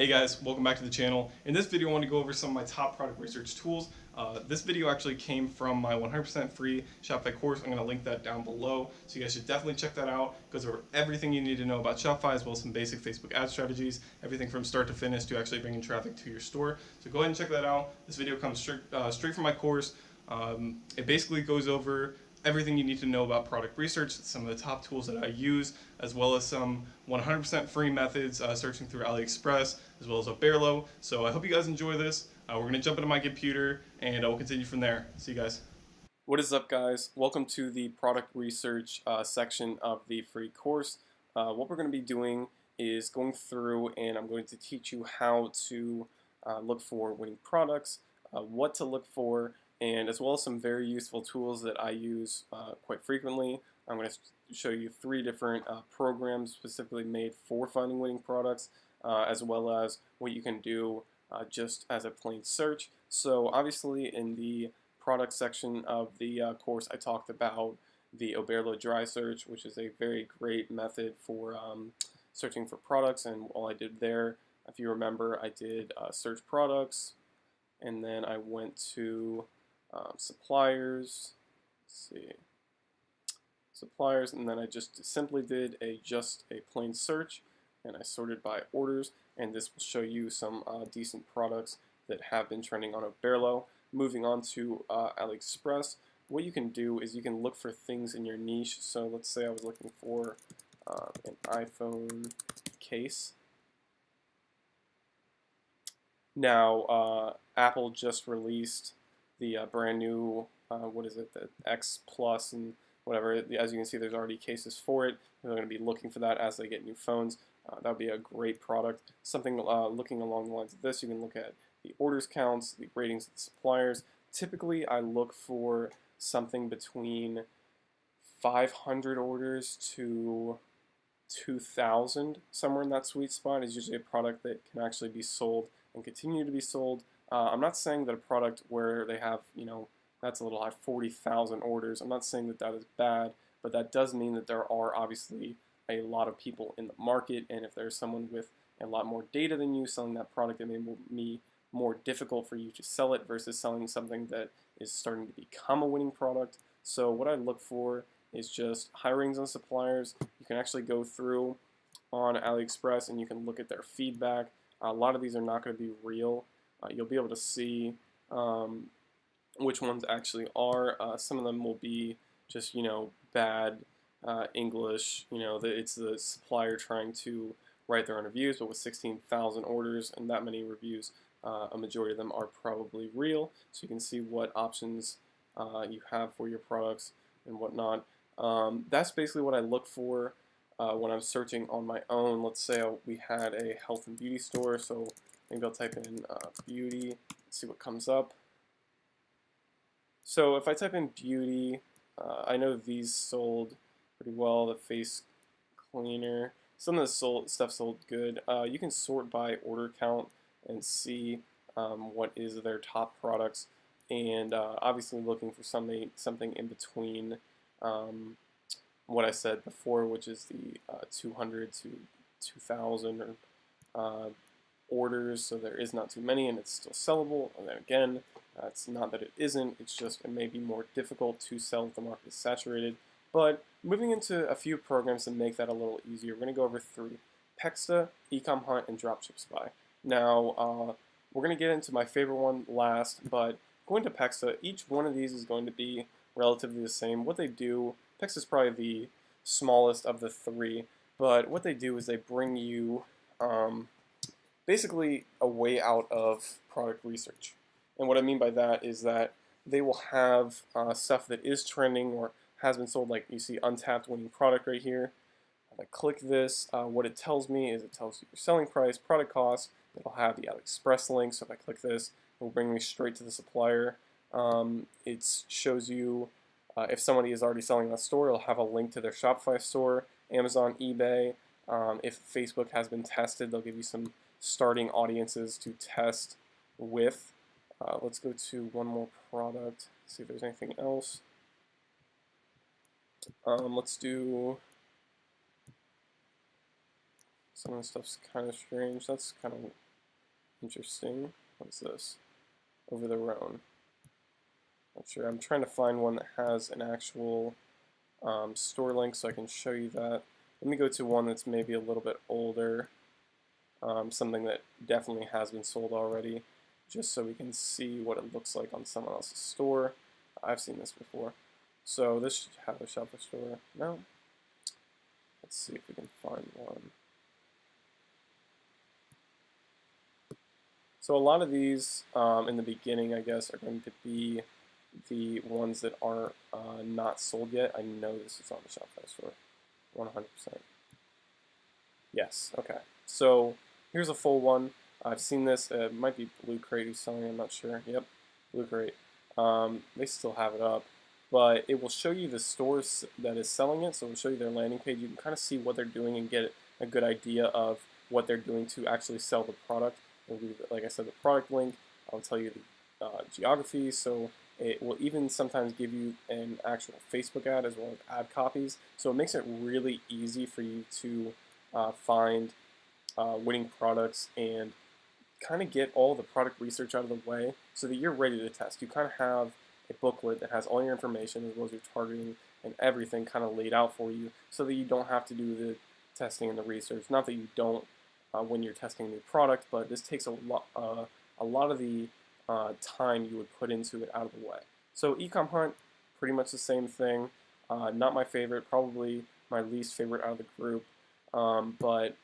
Hey guys, welcome back to the channel. In this video, I want to go over some of my top product research tools. This video actually came from my 100% free Shopify course. I'm going to link that down below, so you guys should definitely check that out. It goes over everything you need to know about Shopify, as well as some basic Facebook ad strategies, everything from start to finish to actually bringing traffic to your store. So go ahead and check that out. This video comes straight from my course. It basically goes over everything you need to know about product research, some of the top tools that I use, as well as some 100% free methods searching through AliExpress, as well as Oberlo. So I hope you guys enjoy this. We're going to jump into my computer and we'll continue from there. See you guys. What is up, guys? Welcome to the product research section of the free course. What we're going to be doing is going through and I'm going to teach you how to look for winning products, what to look for, and as well as some very useful tools that I use quite frequently. I'm going to show you 3 different programs specifically made for finding winning products, as well as what you can do just as a plain search. So obviously in the product section of the course, I talked about the Oberlo dry search, which is a very great method for searching for products. And all I did there, if you remember, I did search products, and then I went to suppliers. Let's see, suppliers, and then I just simply did just a plain search, and I sorted by orders, and this will show you some decent products that have been trending on Oberlo. Moving on to AliExpress, what you can do is you can look for things in your niche. So let's say I was looking for an iPhone case. Now, Apple just released the brand new, what is it, the X Plus and whatever. As you can see, there's already cases for it. They're going to be looking for that as they get new phones. That would be a great product. Something looking along the lines of this, you can look at the orders counts, the ratings of the suppliers. Typically, I look for something between 500 orders to 2,000. Somewhere in that sweet spot is usually a product that can actually be sold and continue to be sold. I'm not saying that a product where they have, that's a little high, 40,000 orders. I'm not saying that that is bad, but that does mean that there are obviously a lot of people in the market, and if there's someone with a lot more data than you selling that product, it may be more difficult for you to sell it versus selling something that is starting to become a winning product. So what I look for is just high ratings on suppliers. You can actually go through on AliExpress and you can look at their feedback. A lot of these are not going to be real. You'll be able to see which ones actually are. Some of them will be just, bad English. It's the supplier trying to write their own reviews, but with 16,000 orders and that many reviews, a majority of them are probably real. So you can see what options you have for your products and whatnot. That's basically what I look for when I'm searching on my own. Let's say we had a health and beauty store, so maybe I'll type in beauty, see what comes up. So if I type in beauty, I know these sold pretty well. The face cleaner, some of the stuff sold good. You can sort by order count and see what is their top products, and obviously looking for something in between what I said before, which is the 200 to 2,000 orders, so there is not too many and it's still sellable. And then again, it's not that it isn't, it's just it may be more difficult to sell if the market is saturated. But moving into a few programs to make that a little easier, we're going to go over 3: Pexta, Ecom Hunt, and Dropship Spy. Now, we're going to get into my favorite one last, but going to Pexta, each one of these is going to be relatively the same. What they do, Pexta is probably the smallest of the 3, but what they do is they bring you basically a way out of product research. And what I mean by that is that they will have stuff that is trending or has been sold, like you see untapped winning product right here. If I click this, what it tells me is it tells you your selling price, product cost. It'll have the AliExpress link, so if I click this, it will bring me straight to the supplier. It shows you if somebody is already selling that store, it'll have a link to their Shopify store, Amazon, eBay. If Facebook has been tested, they'll give you some starting audiences to test with. Let's go to one more product, see if there's anything else. Let's do Some of the stuff's kind of strange. That's kind of interesting. What's this? Over the Rhone. Not sure. I'm trying to find one that has an actual store link so I can show you that. Let me go to one that's maybe a little bit older, something that definitely has been sold already, just so we can see what it looks like on someone else's store. I've seen this before. So this should have a Shopify store. No? Let's see if we can find one. So a lot of these in the beginning, I guess, are going to be the ones that are not sold yet. I know this is on the Shopify store, 100%. Yes, okay. So here's a full one. I've seen this. It might be Blue Crate who's selling it, I'm not sure. Yep, Blue Crate. They still have it up. But it will show you the stores that is selling it. So it will show you their landing page. You can kind of see what they're doing and get a good idea of what they're doing to actually sell the product. It'll be, like I said, the product link. I'll tell you the geography. So it will even sometimes give you an actual Facebook ad as well as ad copies. So it makes it really easy for you to find winning products and kind of get all the product research out of the way so that you're ready to test. You kind of have a booklet that has all your information as well as your targeting and everything kind of laid out for you so that you don't have to do the testing and the research. Not that you don't when you're testing a new product, but this takes a lot of the time you would put into it out of the way. So Ecom Hunt, pretty much the same thing. Not my favorite, probably my least favorite out of the group, but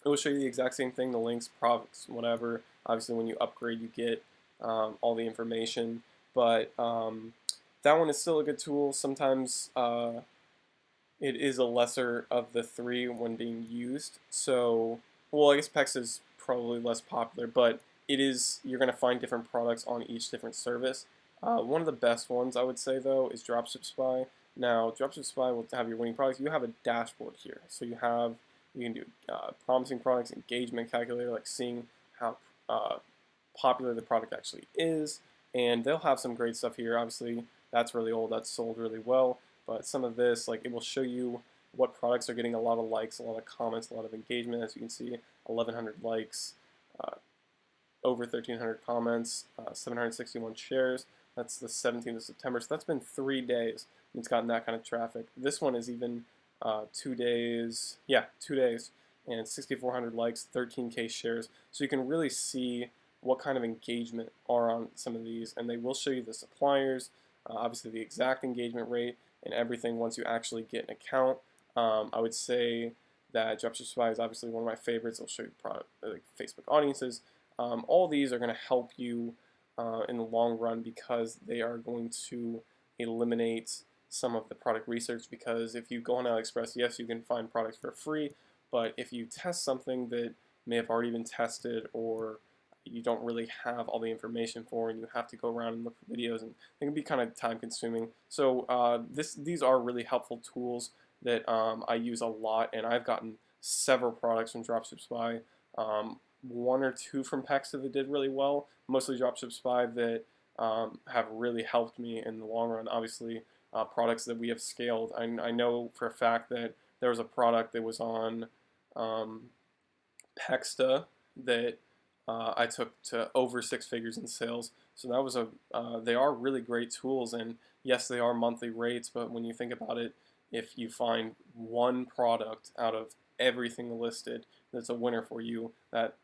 it will show you the exact same thing, the links, products, whatever. Obviously, when you upgrade, you get all the information. But that one is still a good tool. Sometimes it is a lesser of the three when being used. So, well, I guess PEX is probably less popular, but it is. You're going to find different products on each different service. One of the best ones, I would say, though, is Dropship Spy. Now, Dropship Spy will have your winning products. You have a dashboard here. So you can do promising products, engagement calculator, like seeing how popular the product actually is. And they'll have some great stuff here. Obviously, that's really old. That's sold really well. But some of this, like it will show you what products are getting a lot of likes, a lot of comments, a lot of engagement. As you can see, 1,100 likes, over 1,300 comments, 761 shares. That's the 17th of September. So that's been 3 days. And it's gotten that kind of traffic. This one is even 2 days. Yeah, 2 days. And 6,400 likes, 13K shares. So you can really see what kind of engagement are on some of these, and they will show you the suppliers, obviously the exact engagement rate and everything once you actually get an account. I would say that Dropship Spy is obviously one of my favorites. It'll show you product, like Facebook audiences. All these are going to help you in the long run because they are going to eliminate some of the product research, because if you go on AliExpress, yes, you can find products for free, but if you test something that may have already been tested or you don't really have all the information for, and you have to go around and look for videos, and they can be kind of time consuming. So these are really helpful tools that I use a lot, and I've gotten several products from Dropship Spy. 1 or 2 from PEX that did really well, mostly Dropship Spy that have really helped me in the long run. Obviously, products that we have scaled. I know for a fact that there was a product that was on Pexta that I took to over 6 figures in sales. So that was they are really great tools, and yes, they are monthly rates, but when you think about it, if you find one product out of everything listed that's a winner for you, that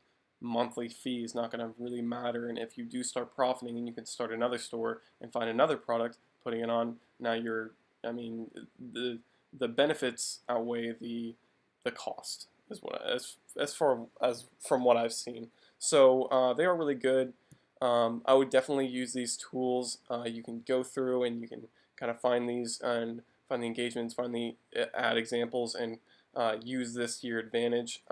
monthly fee is not going to really matter. And if you do start profiting and you can start another store and find another product, putting it on, now the benefits outweigh the cost, is what as far as from what I've seen. So they are really good. I would definitely use these tools. You can go through and you can kind of find these and find the engagements, find the ad examples, and use this to your advantage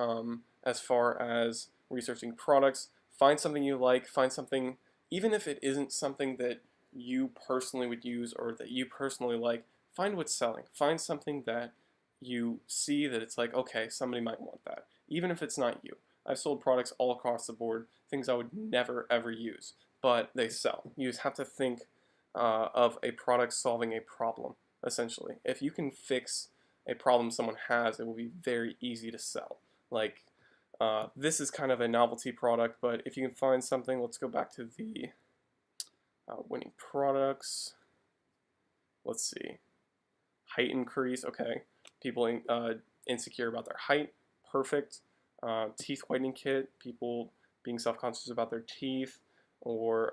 as far as researching products. Find something you like, find something, even if it isn't something that you personally would use or that you personally like, find what's selling. Find something that you see that it's like, okay, somebody might want that, even if it's not you. I've sold products all across the board, things I would never ever use, but they sell. You just have to think of a product solving a problem, essentially. If you can fix a problem someone has, it will be very easy to sell. Like This is kind of a novelty product, but if you can find something, let's go back to the winning products. Let's see. Height increase, okay. People insecure about their height, perfect. Teeth whitening kit, people being self-conscious about their teeth, or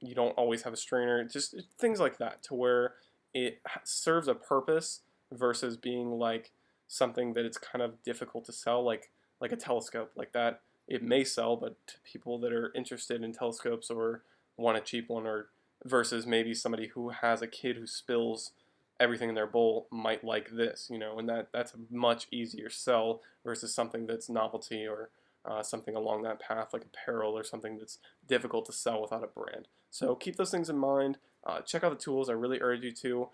you don't always have a strainer, just things like that, to where it serves a purpose versus being like something that it's kind of difficult to sell, like a telescope like that. It may sell, but to people that are interested in telescopes or want a cheap one, or versus maybe somebody who has a kid who spills everything in their bowl might like this, and that's a much easier sell versus something that's novelty, or something along that path like apparel, or something that's difficult to sell without a brand. So keep those things in mind. Check out the tools. I really urge you to.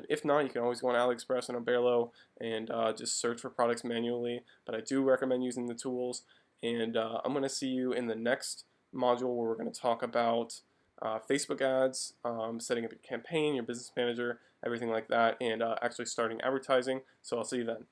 If not, you can always go on AliExpress and Oberlo and just search for products manually. But I do recommend using the tools. And I'm going to see you in the next module, where we're going to talk about Facebook ads, setting up your campaign, your business manager, everything like that, and actually starting advertising. So I'll see you then.